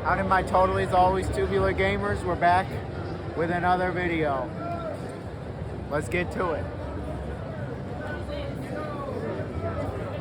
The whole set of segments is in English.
Out in my totally as always Tubular gamers, we're back with another video. Let's get to it.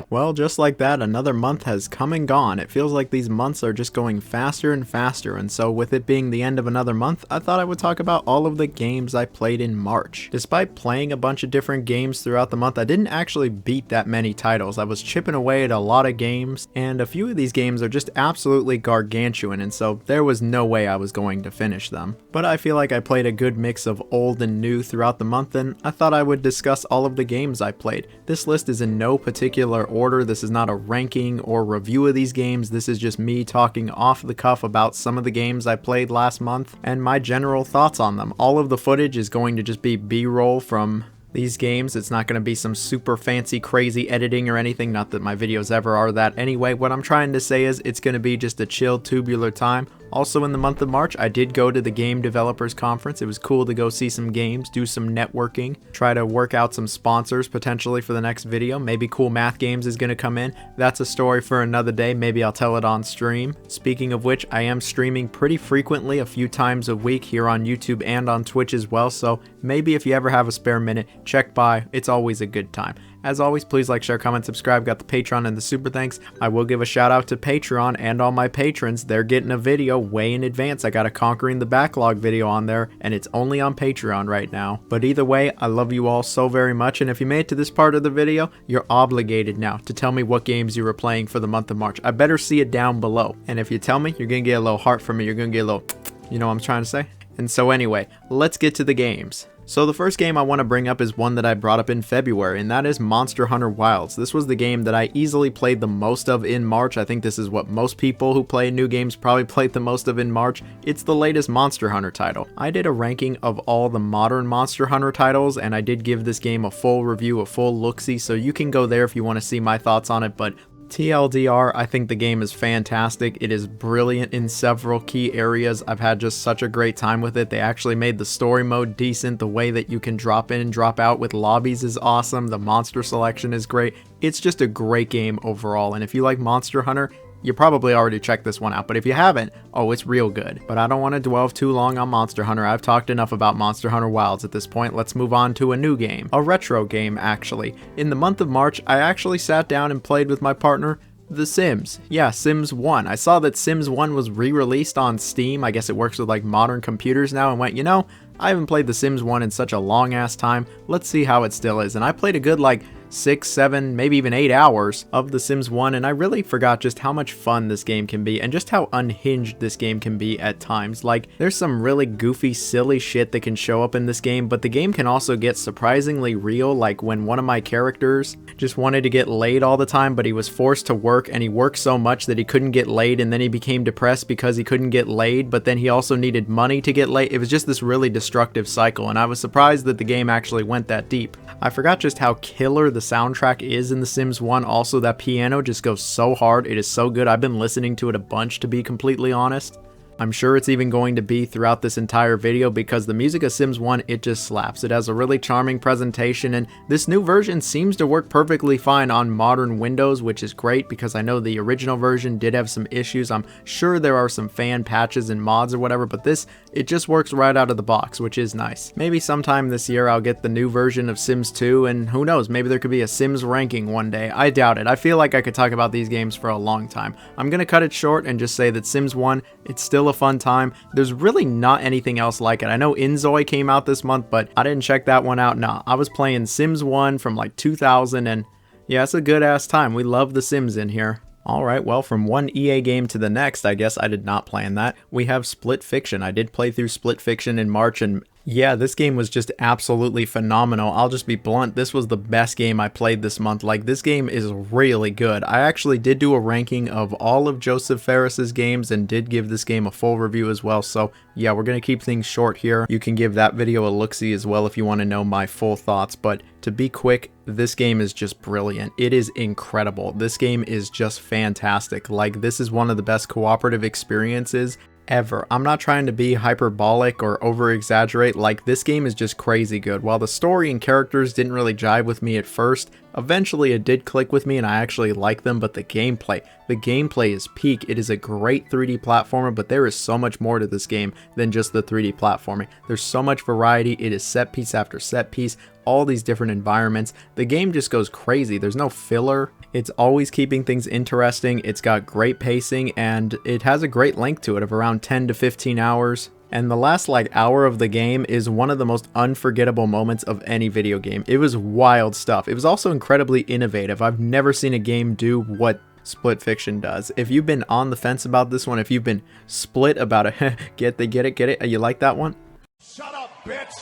Well, just like that, another month has come and gone. It feels like these months are just going faster and faster, and so with it being the end of another month, I thought I would talk about all of the games I played in March. Despite playing a bunch of different games throughout the month, I didn't actually beat that many titles. I was chipping away at a lot of games, and a few of these games are just absolutely gargantuan, and so there was no way I was going to finish them. But I feel like I played a good mix of old and new throughout the month, and I thought I would discuss all of the games I played. This list is in no particular order. This is not a ranking or review of these games. This is just me talking off the cuff about some of the games I played last month and my general thoughts on them. All of the footage is going to just be B-roll from these games. It's not going to be some super fancy crazy editing or anything, not that my videos ever are that anyway. What I'm trying to say is it's going to be just a chill tubular time. Also in the month of March, I did go to the Game Developers Conference. It was cool to go see some games, do some networking, try to work out some sponsors potentially for the next video. Maybe Cool Math Games is going to come in. That's a story for another day. Maybe I'll tell it on stream. Speaking of which, I am streaming pretty frequently, a few times a week here on YouTube and on Twitch as well. So maybe if you ever have a spare minute, check by. It's always a good time. As always, please like, share, comment, subscribe. Got the Patreon and the super thanks. I will give a shout out to Patreon and all my patrons. They're getting a video way in advance. I got a Conquering the Backlog video on there, and it's only on Patreon right now. But either way, I love you all so very much, and if you made it to this part of the video, you're obligated now to tell me what games you were playing for the month of March. I better see it down below. And if you tell me, you're gonna get a little heart from me. You're gonna get a little, you know what I'm trying to say? And so anyway, let's get to the games. So the first game I want to bring up is one that I brought up in February, and that is Monster Hunter Wilds. This was the game that I easily played the most of in March. I think this is what most people who play new games probably played the most of in March. It's the latest Monster Hunter title. I did a ranking of all the modern Monster Hunter titles, and I did give this game a full review, a full look-see, so you can go there if you want to see my thoughts on it, but TLDR, I think the game is fantastic. It is brilliant in several key areas. I've had just such a great time with it. They actually made the story mode decent. The way that you can drop in and drop out with lobbies is awesome. The monster selection is great. It's just a great game overall. And if you like Monster Hunter, you probably already checked this one out, but if you haven't, oh, it's real good. But I don't want to dwell too long on Monster Hunter. I've talked enough about Monster Hunter Wilds at this point. Let's move on to a new game. A retro game, actually. In the month of March, I actually sat down and played with my partner The Sims. Yeah, Sims 1. I saw that Sims 1 was re-released on Steam. I guess it works with like modern computers now, and went, you know, I haven't played The Sims 1 in such a long ass time. Let's see how it still is. And I played a good like 6, 7, maybe even 8 hours of The Sims 1, and I really forgot just how much fun this game can be and just how unhinged this game can be at times. Like, there's some really goofy, silly shit that can show up in this game, but the game can also get surprisingly real, like when one of my characters just wanted to get laid all the time, but he was forced to work, and he worked so much that he couldn't get laid, and then he became depressed because he couldn't get laid, but then he also needed money to get laid. It was just this really destructive cycle, and I was surprised that the game actually went that deep. I forgot just how killer the soundtrack is in The Sims 1. Also, that piano just goes so hard. It is so good. I've been listening to it a bunch, to be completely honest. I'm sure it's even going to be throughout this entire video because the music of Sims 1, it just slaps. It has a really charming presentation, and this new version seems to work perfectly fine on modern Windows, which is great because I know the original version did have some issues. I'm sure there are some fan patches and mods or whatever, but this, it just works right out of the box, which is nice. Maybe sometime this year I'll get the new version of Sims 2, and who knows, maybe there could be a Sims ranking one day. I doubt it. I feel like I could talk about these games for a long time. I'm gonna cut it short and just say that Sims 1, it's still a fun time. There's really not anything else like it. I know Inzoi came out this month, but I didn't check that one out. Nah, I was playing Sims 1 from like 2000, and yeah, it's a good ass time. We love the Sims in here. Alright, well, from one EA game to the next, I guess I did not plan that. We have Split Fiction. I did play through Split Fiction in March, and yeah, this game was just absolutely phenomenal. I'll just be blunt, this was the best game I played this month. Like, this game is really good. I actually did do a ranking of all of Joseph Ferris's games and did give this game a full review as well. So yeah, we're gonna keep things short here. You can give that video a look-see as well if you want to know my full thoughts, but to be quick, this game is just brilliant. It is incredible. This game is just fantastic. Like, this is one of the best cooperative experiences ever. I'm not trying to be hyperbolic or over-exaggerate. Like, this game is just crazy good. While the story and characters didn't really jive with me at first, Eventually it did click with me and I actually like them, but the gameplay is peak. It is a great 3D platformer, but there is so much more to this game than just the 3D platforming. There's so much variety. It is set piece after set piece, all these different environments. The game just goes crazy. There's no filler. It's always keeping things interesting. It's got great pacing and it has a great length to it of around 10 to 15 hours. And the last hour of the game is one of the most unforgettable moments of any video game. It was wild stuff. It was also incredibly innovative. I've never seen a game do what Split Fiction does. If you've been on the fence about this one, if you've been split about it, get it? You like that one? Shut up, bitch!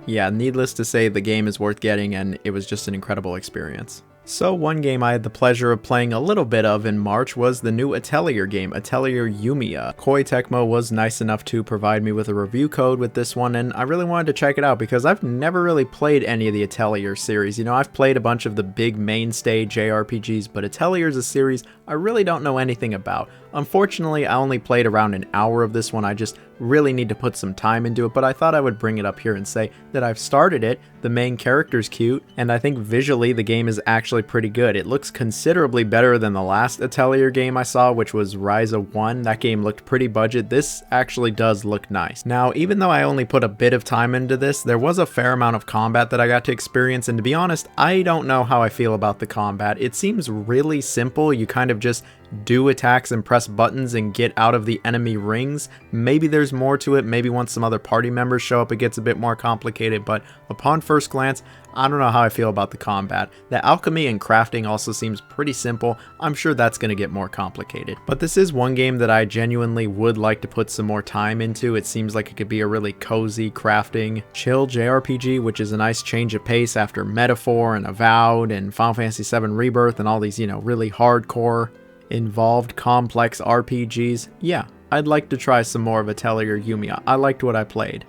Yeah, needless to say, the game is worth getting and it was just an incredible experience. So one game I had the pleasure of playing a little bit of in March was the new Atelier game, Atelier Yumiya. Koei Tecmo was nice enough to provide me with a review code with this one, and I really wanted to check it out because I've never really played any of the Atelier series. You know, I've played a bunch of the big mainstay JRPGs, but Atelier is a series I really don't know anything about. Unfortunately, I only played around an hour of this one. I just really need to put some time into it, but I thought I would bring it up here and say that I've started it. The main character's cute, and I think visually the game is actually pretty good. It looks considerably better than the last Atelier game I saw, which was Ryza 1. That game looked pretty budget. This actually does look nice. Now, even though I only put a bit of time into this, there was a fair amount of combat that I got to experience, and to be honest, I don't know how I feel about the combat. It seems really simple. You kind of just do attacks and press buttons and get out of the enemy rings. Maybe there's more to it. Maybe once some other party members show up, it gets a bit more complicated, but upon first glance, I don't know how I feel about the combat. The alchemy and crafting also seems pretty simple. I'm sure that's going to get more complicated. But this is one game that I genuinely would like to put some more time into. It seems like it could be a really cozy, crafting, chill JRPG, which is a nice change of pace after Metaphor and Avowed and Final Fantasy VII Rebirth and all these, really hardcore, involved, complex RPGs. Yeah, I'd like to try some more of Atelier Yumiya. I liked what I played.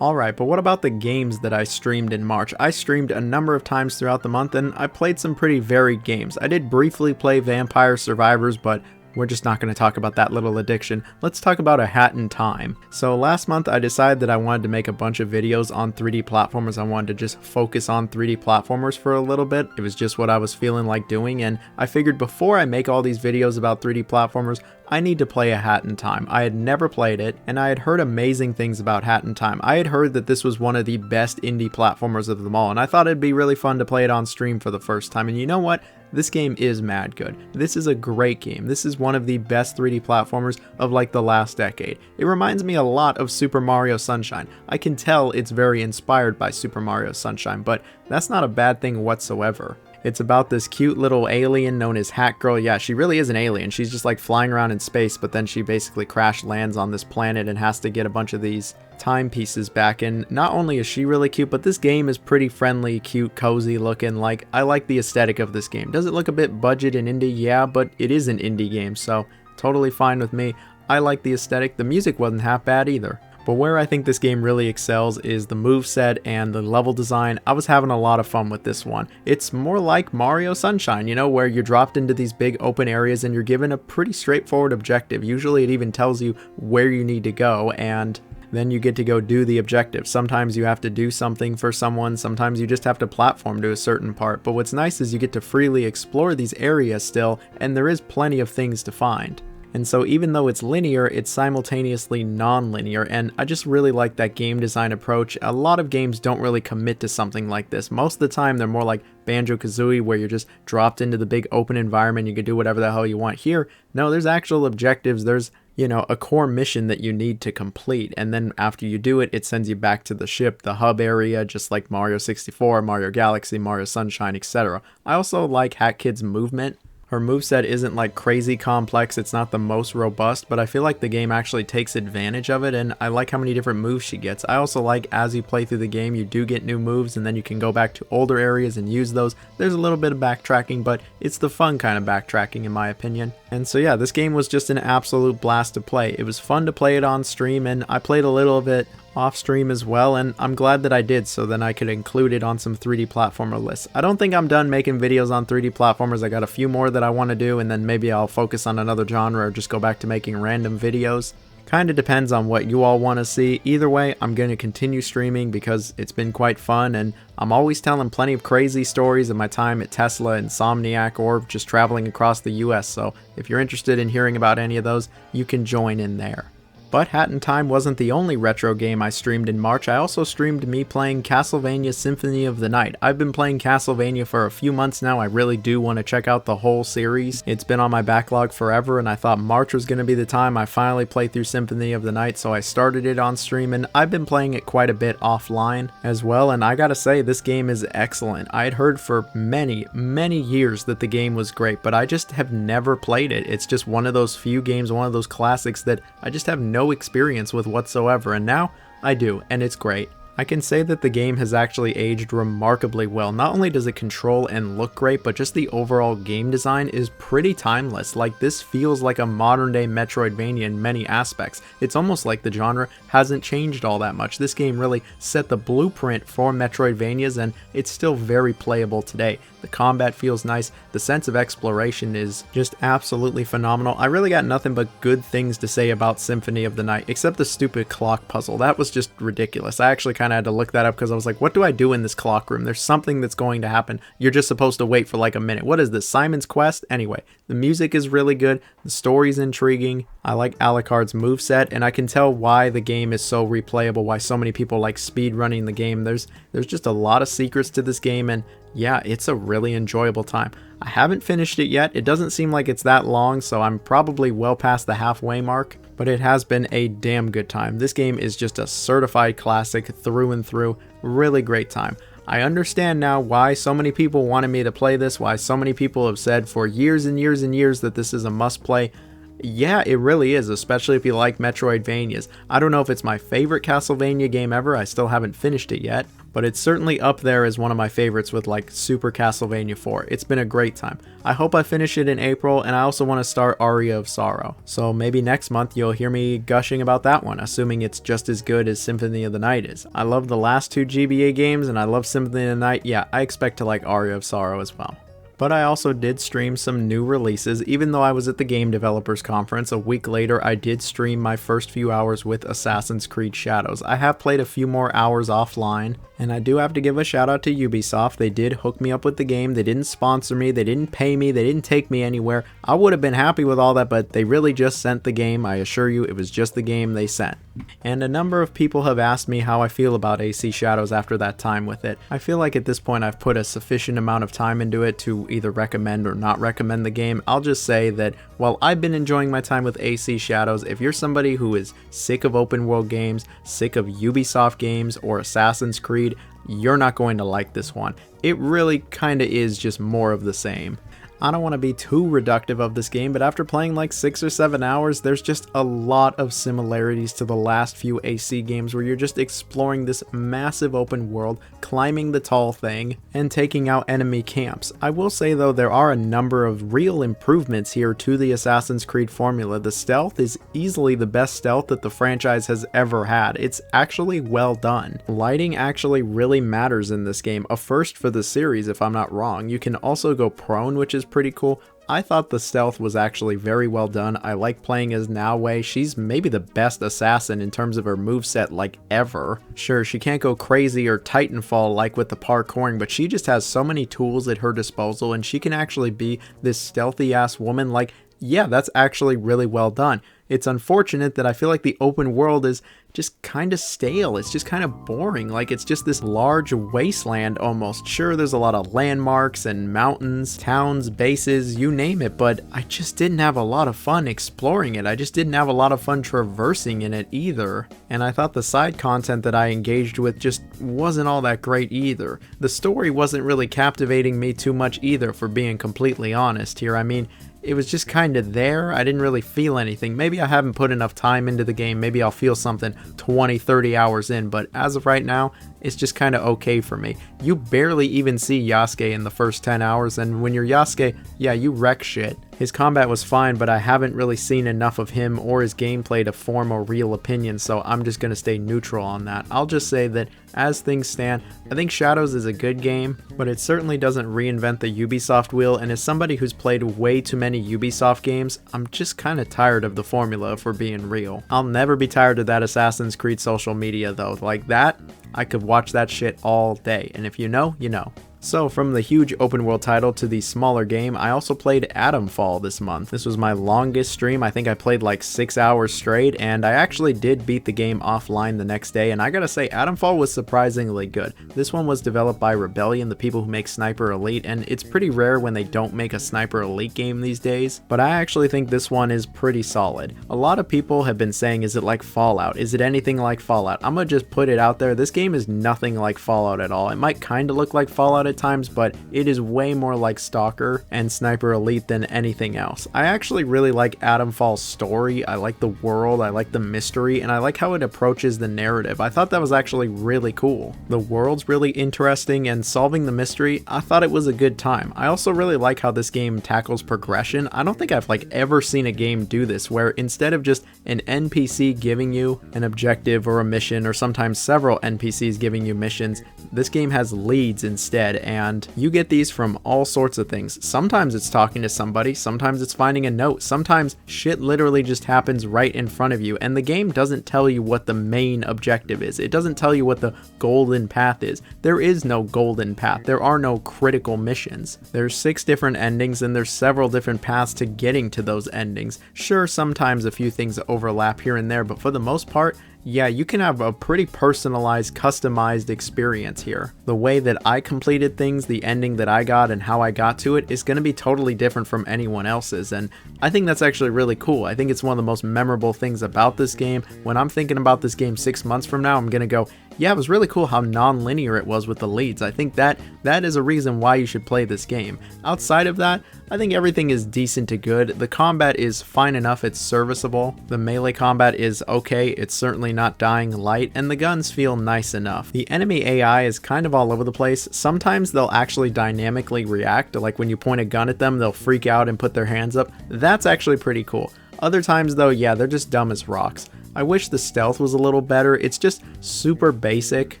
Alright, but what about the games that I streamed in March? I streamed a number of times throughout the month and I played some pretty varied games. I did briefly play Vampire Survivors, but we're just not going to talk about that little addiction. Let's talk about A Hat in Time. So last month I decided that I wanted to make a bunch of videos on 3D platformers. I wanted to just focus on 3D platformers for a little bit. It was just what I was feeling like doing, and I figured before I make all these videos about 3D platformers, I need to play A Hat in Time. I had never played it, and I had heard amazing things about Hat in Time. I had heard that this was one of the best indie platformers of them all, and I thought it'd be really fun to play it on stream for the first time. And you know what? This game is mad good. This is a great game. This is one of the best 3D platformers of the last decade. It reminds me a lot of Super Mario Sunshine. I can tell it's very inspired by Super Mario Sunshine, but that's not a bad thing whatsoever. It's about this cute little alien known as Hat Girl. Yeah, she really is an alien. She's just flying around in space, but then she basically crash lands on this planet and has to get a bunch of these timepieces back. And not only is she really cute, but this game is pretty friendly, cute, cozy looking. I like the aesthetic of this game. Does it look a bit budget and indie? Yeah, but it is an indie game, so totally fine with me. I like the aesthetic. The music wasn't half bad either. But where I think this game really excels is the moveset and the level design. I was having a lot of fun with this one. It's more like Mario Sunshine, where you're dropped into these big open areas and you're given a pretty straightforward objective. Usually it even tells you where you need to go, and then you get to go do the objective. Sometimes you have to do something for someone, sometimes you just have to platform to a certain part. But what's nice is you get to freely explore these areas still, and there is plenty of things to find. And so even though it's linear, it's simultaneously non-linear, and I just really like that game design approach. A lot of games don't really commit to something like this. Most of the time they're more like Banjo-Kazooie, where you're just dropped into the big open environment, you can do whatever the hell you want. Here, no, there's actual objectives, there's a core mission that you need to complete, and then after you do it, it sends you back to the ship, the hub area, just like Mario 64, Mario Galaxy, Mario Sunshine, etc. I also like Hat Kid's movement. Her moveset isn't crazy complex, it's not the most robust, but I feel like the game actually takes advantage of it, and I like how many different moves she gets. I also like as you play through the game, you do get new moves, and then you can go back to older areas and use those. There's a little bit of backtracking, but it's the fun kind of backtracking in my opinion. And so yeah, this game was just an absolute blast to play. It was fun to play it on stream, and I played a little of it off stream as well, and I'm glad that I did, so then I could include it on some 3D platformer lists. I don't think I'm done making videos on 3D platformers. I got a few more that I want to do, and then maybe I'll focus on another genre or just go back to making random videos. Kinda depends on what you all want to see. Either way, I'm going to continue streaming because it's been quite fun, and I'm always telling plenty of crazy stories of my time at Tesla, Insomniac, or just traveling across the US, so if you're interested in hearing about any of those, you can join in there. But Hat in Time wasn't the only retro game I streamed in March. I also streamed me playing Castlevania Symphony of the Night. I've been playing Castlevania for a few months now. I really do want to check out the whole series. It's been on my backlog forever, and I thought March was going to be the time I finally play through Symphony of the Night, so I started it on stream, and I've been playing it quite a bit offline as well, and I gotta say, this game is excellent. I had heard for many, many years that the game was great, but I just have never played it. It's just one of those few games, one of those classics that I just have no experience with whatsoever, and now I do, and it's great. I can say that the game has actually aged remarkably well. Not only does it control and look great, but just the overall game design is pretty timeless. Like, this feels like a modern day Metroidvania in many aspects. It's almost like the genre hasn't changed all that much. This game really set the blueprint for Metroidvanias, and it's still very playable today. The combat feels nice, the sense of exploration is just absolutely phenomenal. I really got nothing but good things to say about Symphony of the Night, except the stupid clock puzzle. That was just ridiculous. I actually kind of had to look that up because I was like, what do I do in this clock room? There's something that's going to happen. You're just supposed to wait for like a minute. What is this, Simon's Quest? Anyway, the music is really good, the story's intriguing, I like Alucard's moveset, and I can tell why the game is so replayable, why so many people like speed running the game. There's just a lot of secrets to this game, and yeah, it's a really enjoyable time. I haven't finished it yet. It doesn't seem like it's that long, so I'm probably well past the halfway mark, but it has been a damn good time. This game is just a certified classic through and through. Really great time. I understand now why so many people wanted me to play this, why so many people have said for years and years and years that this is a must play. Yeah, it really is, especially if you like Metroidvanias. I don't know if it's my favorite Castlevania game ever, I still haven't finished it yet, but it's certainly up there as one of my favorites with like Super Castlevania 4. It's been a great time. I hope I finish it in April, and I also want to start Aria of Sorrow. So maybe next month you'll hear me gushing about that one, assuming it's just as good as Symphony of the Night is. I love the last two GBA games, and I love Symphony of the Night. Yeah, I expect to like Aria of Sorrow as well. But I also did stream some new releases. Even though I was at the Game Developers Conference, a week later I did stream my first few hours with Assassin's Creed Shadows. I have played a few more hours offline, and I do have to give a shout out to Ubisoft. They did hook me up with the game, they didn't sponsor me, they didn't pay me, they didn't take me anywhere. I would have been happy with all that, but they really just sent the game. I assure you, it was just the game they sent. And a number of people have asked me how I feel about AC Shadows after that time with it. I feel like at this point I've put a sufficient amount of time into it to either recommend or not recommend the game. I'll just say that while I've been enjoying my time with AC Shadows, if you're somebody who is sick of open world games, sick of Ubisoft games, or Assassin's Creed, you're not going to like this one. It really kinda is just more of the same. I don't want to be too reductive of this game, but after playing like 6 or 7 hours, there's just a lot of similarities to the last few AC games where you're just exploring this massive open world, climbing the tall thing, and taking out enemy camps. I will say though, there are a number of real improvements here to the Assassin's Creed formula. The stealth is easily the best stealth that the franchise has ever had. It's actually well done. Lighting actually really matters in this game, a first for the series if I'm not wrong. You can also go prone, which is pretty cool. I thought the stealth was actually very well done. I like playing as Naoe. She's maybe the best assassin in terms of her moveset like ever. Sure, she can't go crazy or Titanfall like with the parkouring, but she just has so many tools at her disposal, and she can actually be this stealthy ass woman. Like, yeah, that's actually really well done. It's unfortunate that I feel like the open world is just kind of stale. It's just kind of boring. Like, it's just this large wasteland almost. Sure, there's a lot of landmarks and mountains, towns, bases, you name it, but I just didn't have a lot of fun exploring it. I just didn't have a lot of fun traversing in it either. And I thought the side content that I engaged with just wasn't all that great either. The story wasn't really captivating me too much either, for being completely honest here. I mean, it was just kind of there. I didn't really feel anything. Maybe I haven't put enough time into the game. Maybe I'll feel something 20, 30 hours in, but as of right now, it's just kind of okay for me. You barely even see Yasuke in the first 10 hours, and when you're Yasuke, yeah, you wreck shit. His combat was fine, but I haven't really seen enough of him or his gameplay to form a real opinion, so I'm just going to stay neutral on that. I'll just say that as things stand, I think Shadows is a good game, but it certainly doesn't reinvent the Ubisoft wheel, and as somebody who's played way too many Ubisoft games, I'm just kind of tired of the formula, if we're being real. I'll never be tired of that Assassin's Creed social media though. Like that, I could watch that shit all day, and if you know, you know. So from the huge open world title to the smaller game, I also played Atomfall this month. This was my longest stream. I think I played like 6 hours straight, and I actually did beat the game offline the next day, and I gotta say, Atomfall was surprisingly good. This one was developed by Rebellion, the people who make Sniper Elite, and it's pretty rare when they don't make a Sniper Elite game these days, but I actually think this one is pretty solid. A lot of people have been saying, is it like Fallout? Is it anything like Fallout? I'm gonna just put it out there, this game is nothing like Fallout at all. It might kinda look like Fallout at times, but it is way more like Stalker and Sniper Elite than anything else. I actually really like Atomfall's story, I like the world, I like the mystery, and I like how it approaches the narrative. I thought that was actually really cool. The world's really interesting, and solving the mystery, I thought it was a good time. I also really like how this game tackles progression. I don't think I've ever seen a game do this, where instead of just an NPC giving you an objective or a mission, or sometimes several NPCs giving you missions, this game has leads instead, and you get these from all sorts of things. Sometimes it's talking to somebody, sometimes it's finding a note, sometimes shit literally just happens right in front of you, and the game doesn't tell you what the main objective is. It doesn't tell you what the golden path is. There is no golden path. There are no critical missions. There's 6 different endings, and there's several different paths to getting to those endings. Sure, sometimes a few things overlap here and there, but for the most part, yeah, you can have a pretty personalized, customized experience here. The way that I completed things, the ending that I got, and how I got to it is going to be totally different from anyone else's, and I think that's actually really cool. I think it's one of the most memorable things about this game. When I'm thinking about this game 6 months from now, I'm going to go, yeah, it was really cool how non-linear it was with the leads. I think that is a reason why you should play this game. Outside of that, I think everything is decent to good. The combat is fine enough, it's serviceable. The melee combat is okay, it's certainly not dying light, and the guns feel nice enough. The enemy AI is kind of all over the place. Sometimes they'll actually dynamically react, like when you point a gun at them, they'll freak out and put their hands up. That's actually pretty cool. Other times though, yeah, they're just dumb as rocks. I wish the stealth was a little better. It's just super basic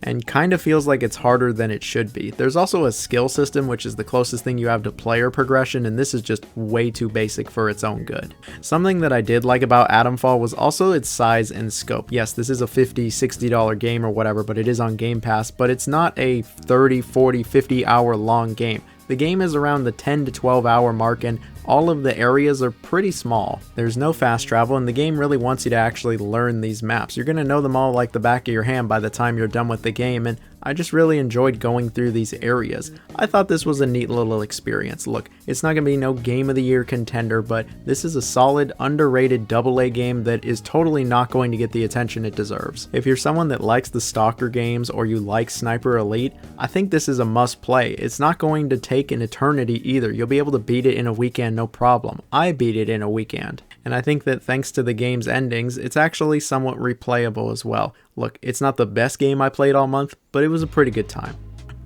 and kind of feels like it's harder than it should be. There's also a skill system, which is the closest thing you have to player progression, and this is just way too basic for its own good. Something that I did like about Atomfall was also its size and scope. Yes, this is a $50, $60 game or whatever, but it is on Game Pass, but it's not a 30, 40, 50 hour long game. The game is around the 10 to 12 hour mark, and all of the areas are pretty small. There's no fast travel, and the game really wants you to actually learn these maps. You're going to know them all like the back of your hand by the time you're done with the game, and I just really enjoyed going through these areas. I thought this was a neat little experience. Look, it's not going to be no Game of the Year contender, but this is a solid, underrated AA game that is totally not going to get the attention it deserves. If you're someone that likes the Stalker games or you like Sniper Elite, I think this is a must play. It's not going to take an eternity either. You'll be able to beat it in a weekend, no problem. I beat it in a weekend. And I think that thanks to the game's endings, it's actually somewhat replayable as well. Look, it's not the best game I played all month, but it was a pretty good time.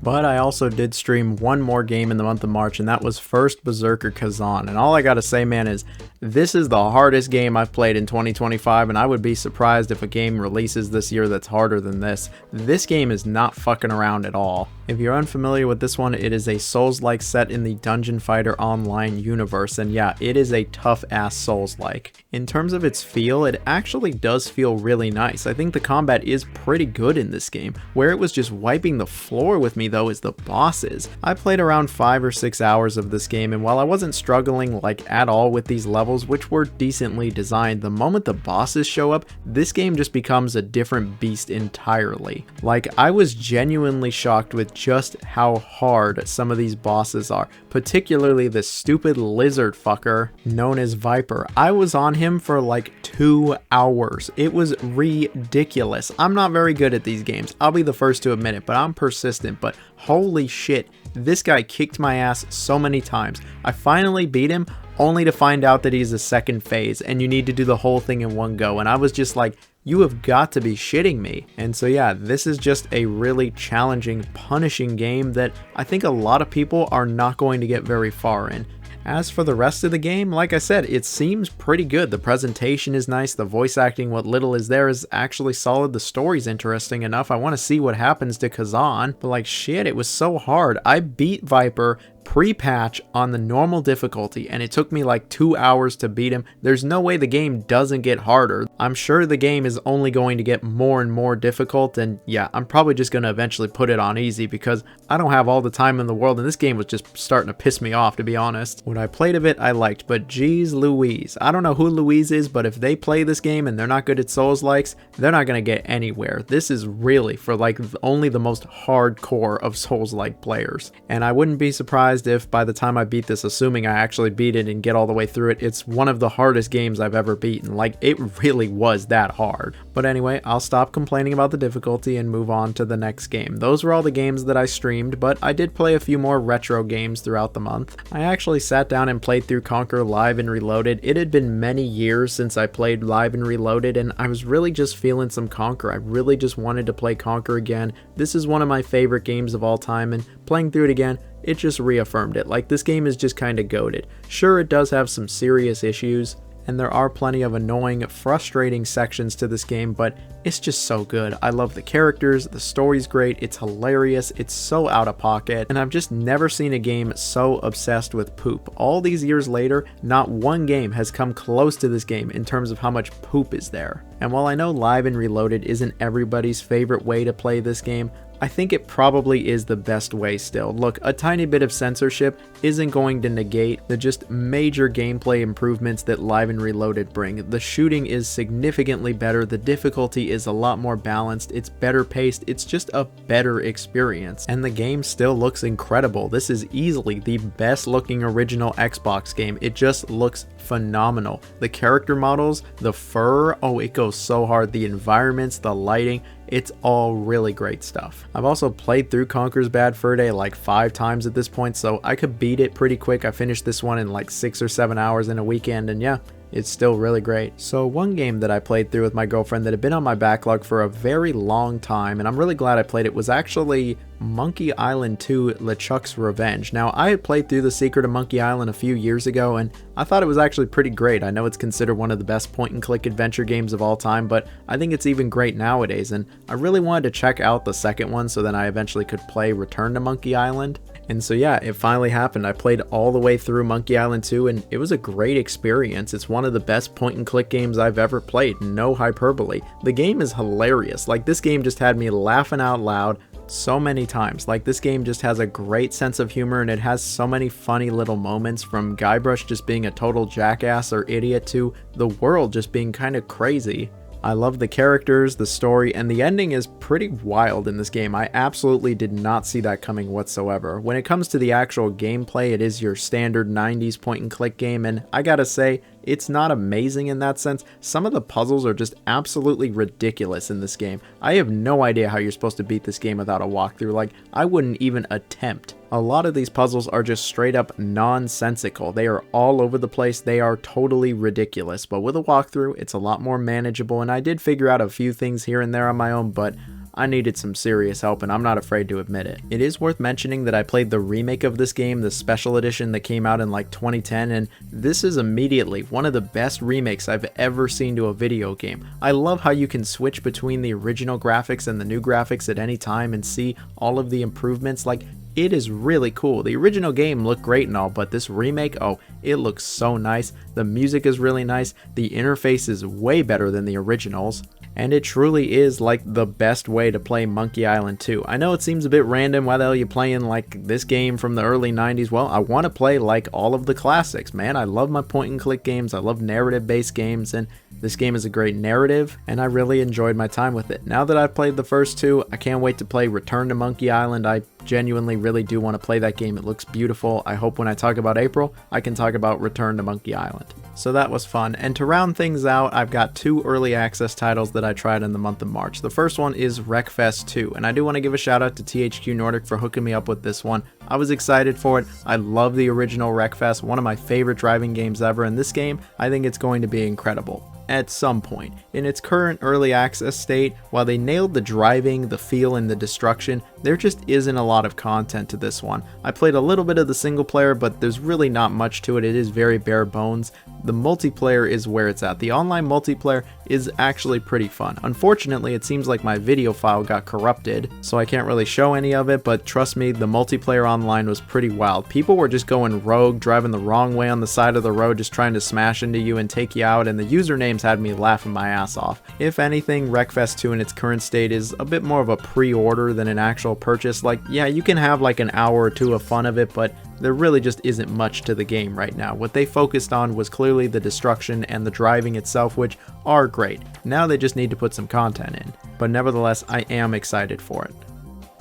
But I also did stream one more game in the month of March, and that was First Berserker Khazan. And all I gotta say, man, is this is the hardest game I've played in 2025, and I would be surprised if a game releases this year that's harder than this. This game is not fucking around at all. If you're unfamiliar with this one, it is a Souls-like set in the Dungeon Fighter Online universe, and yeah, it is a tough-ass Souls-like. In terms of its feel, it actually does feel really nice. I think the combat is pretty good in this game. Where it was just wiping the floor with me though is the bosses. I played around 5 or 6 hours of this game, and while I wasn't struggling like at all with these levels, which were decently designed, the moment the bosses show up, this game just becomes a different beast entirely. Like, I was genuinely shocked with just how hard some of these bosses are, particularly the stupid lizard fucker known as Viper. I was on him for like 2 hours. It was ridiculous. I'm not very good at these games, I'll be the first to admit it, but I'm persistent. But holy shit, this guy kicked my ass so many times. I finally beat him, only to find out that he's a second phase and you need to do the whole thing in one go, and I was just like, you have got to be shitting me. And so yeah, this is just a really challenging, punishing game that I think a lot of people are not going to get very far in. As for the rest of the game, like I said, it seems pretty good. The presentation is nice, the voice acting, what little is there, is actually solid, the story's interesting enough. I want to see what happens to Khazan, but like shit, it was so hard. I beat Viper pre-patch on the normal difficulty and it took me like 2 hours to beat him. There's no way the game doesn't get harder. I'm sure the game is only going to get more and more difficult, and yeah, I'm probably just going to eventually put it on easy because I don't have all the time in the world and this game was just starting to piss me off, to be honest. What I played of it I liked, but geez Louise, I don't know who Louise is, but if they play this game and they're not good at Souls-likes, they're not going to get anywhere. This is really for like only the most hardcore of Souls-like players, and I wouldn't be surprised if by the time I beat this, assuming I actually beat it and get all the way through it, it's one of the hardest games I've ever beaten. Like, it really was that hard. But anyway, I'll stop complaining about the difficulty and move on to the next game. Those were all the games that I streamed, but I did play a few more retro games throughout the month. I actually sat down and played through Conquer Live and Reloaded. It had been many years since I played Live and Reloaded, and I was really just feeling some Conquer. I really just wanted to play Conquer again. This is one of my favorite games of all time, and playing through it again, it just reaffirmed it. Like, this game is just kind of goated. Sure, it does have some serious issues, and there are plenty of annoying, frustrating sections to this game, but it's just so good. I love the characters, the story's great, it's hilarious, it's so out of pocket, and I've just never seen a game so obsessed with poop. All these years later, not one game has come close to this game in terms of how much poop is there. And while I know Live and Reloaded isn't everybody's favorite way to play this game, I think it probably is the best way still. Look, a tiny bit of censorship isn't going to negate the just major gameplay improvements that Live and Reloaded bring. The shooting is significantly better, the difficulty is a lot more balanced, it's better paced, it's just a better experience. And the game still looks incredible. This is easily the best looking original Xbox game. It just looks phenomenal. The character models, the fur, oh, it goes so hard. The environments, the lighting, it's all really great stuff. I've also played through Conker's Bad Fur Day like 5 times at this point, so I could beat it pretty quick. I finished this one in like 6 or 7 hours in a weekend, and yeah, it's still really great. So one game that I played through with my girlfriend that had been on my backlog for a very long time, and I'm really glad I played it, was actually Monkey Island 2 LeChuck's Revenge. Now, I had played through The Secret of Monkey Island a few years ago, and I thought it was actually pretty great. I know it's considered one of the best point-and-click adventure games of all time, but I think it's even great nowadays, and I really wanted to check out the second one so then I eventually could play Return to Monkey Island. And so yeah, it finally happened. I played all the way through Monkey Island 2 and it was a great experience. It's one of the best point and click games I've ever played, no hyperbole. The game is hilarious. Like, this game just had me laughing out loud so many times. Like, this game just has a great sense of humor and it has so many funny little moments, from Guybrush just being a total jackass or idiot to the world just being kind of crazy. I love the characters, the story, and the ending is pretty wild in this game. I absolutely did not see that coming whatsoever. When it comes to the actual gameplay, it is your standard 90s point and click game, and I gotta say, it's not amazing in that sense. Some of the puzzles are just absolutely ridiculous in this game. I have no idea how you're supposed to beat this game without a walkthrough. Like, I wouldn't even attempt. A lot of these puzzles are just straight up nonsensical. They are all over the place. They are totally ridiculous. But with a walkthrough, it's a lot more manageable, and I did figure out a few things here and there on my own, but I needed some serious help, and I'm not afraid to admit it. It is worth mentioning that I played the remake of this game, the special edition that came out in like 2010, and this is immediately one of the best remakes I've ever seen to a video game. I love how you can switch between the original graphics and the new graphics at any time and see all of the improvements. Like, it is really cool. The original game looked great and all, but this remake, oh, it looks so nice. The music is really nice. The interface is way better than the originals. And it truly is like the best way to play Monkey Island 2. I know it seems a bit random. Why the hell are you playing like this game from the early 90s? Well, I want to play like all of the classics, man. I love my point and click games. I love narrative based games, and this game is a great narrative, and I really enjoyed my time with it. Now that I've played the first two, I can't wait to play Return to Monkey Island. I genuinely really do want to play that game. It looks beautiful. I hope when I talk about April, I can talk about Return to Monkey Island. So that was fun. And to round things out, I've got 2 early access titles that I tried in the month of March. The first one is Wreckfest 2, and I do want to give a shout out to THQ Nordic for hooking me up with this one. I was excited for it. I love the original Wreckfest, one of my favorite driving games ever, and this game, I think it's going to be incredible. at some point. In its current early access state, while they nailed the driving, the feel, and the destruction, there just isn't a lot of content to this one. I played a little bit of the single player, but there's really not much to it. It is very bare bones. The multiplayer is where it's at. The online multiplayer is actually pretty fun. Unfortunately, it seems like my video file got corrupted, so I can't really show any of it, but trust me, the multiplayer online was pretty wild. People were just going rogue, driving the wrong way on the side of the road, just trying to smash into you and take you out, and the usernames had me laughing my ass off. If anything, Wreckfest 2 in its current state is a bit more of a pre-order than an actual purchase. Like, yeah, you can have like an hour or two of fun of it, but there really just isn't much to the game right now. What they focused on was clearly the destruction and the driving itself, which are great. Now they just need to put some content in. But nevertheless, I am excited for it.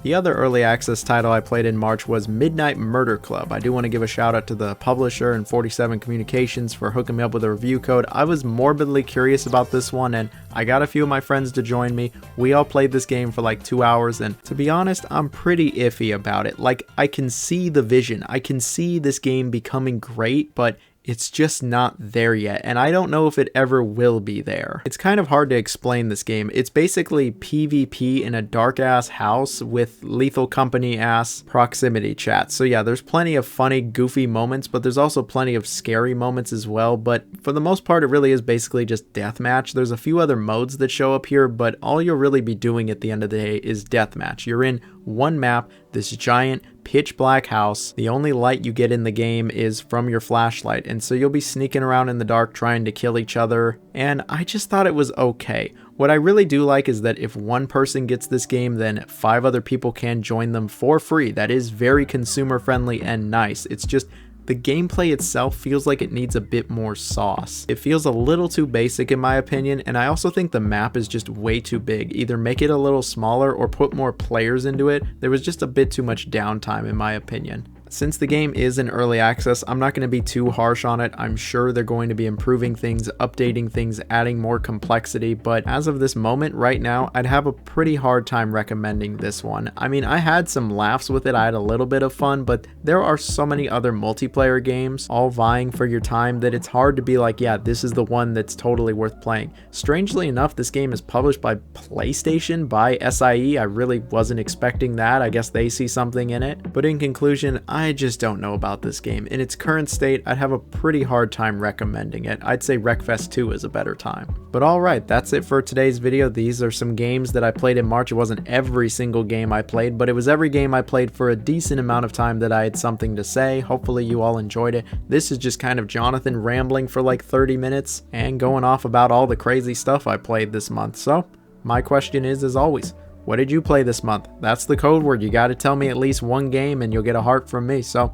The other early access title I played in March was Midnight Murder Club. I do want to give a shout out to the publisher and 47 Communications for hooking me up with a review code. I was morbidly curious about this one, and I got a few of my friends to join me. We all played this game for like 2 hours, and to be honest, I'm pretty iffy about it. Like, I can see the vision. I can see this game becoming great, but it's just not there yet, and I don't know if it ever will be there. It's kind of hard to explain this game. It's basically PvP in a dark-ass house with Lethal Company-ass proximity chat. So yeah, there's plenty of funny, goofy moments, but there's also plenty of scary moments as well. But for the most part, it really is basically just deathmatch. There's a few other modes that show up here, but all you'll really be doing at the end of the day is deathmatch. You're in one map, this giant pitch black house. The only light you get in the game is from your flashlight, and so you'll be sneaking around in the dark trying to kill each other, and I just thought it was okay. What I really do like is that if one person gets this game, then 5 other people can join them for free. That is very consumer friendly and nice. It's just the gameplay itself feels like it needs a bit more sauce. It feels a little too basic in my opinion, and I also think the map is just way too big. Either make it a little smaller or put more players into it. There was just a bit too much downtime in my opinion. Since the game is in early access, I'm not going to be too harsh on it. I'm sure they're going to be improving things, updating things, adding more complexity, but as of this moment right now, I'd have a pretty hard time recommending this one. I mean, I had some laughs with it, I had a little bit of fun, but there are so many other multiplayer games all vying for your time that it's hard to be like, yeah, this is the one that's totally worth playing. Strangely enough, this game is published by PlayStation, by SIE. I really wasn't expecting that. I guess they see something in it. But in conclusion, I just don't know about this game. In its current state, I'd have a pretty hard time recommending it. I'd say Wreckfest 2 is a better time. But alright, that's it for today's video. These are some games that I played in March. It wasn't every single game I played, but it was every game I played for a decent amount of time that I had something to say. Hopefully you all enjoyed it. This is just kind of Jonathan rambling for like 30 minutes and going off about all the crazy stuff I played this month. So, my question is, as always, what did you play this month? That's the code word. You got to tell me at least one game and you'll get a heart from me. So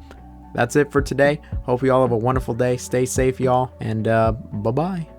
that's it for today. Hope you all have a wonderful day. Stay safe, y'all. And bye-bye.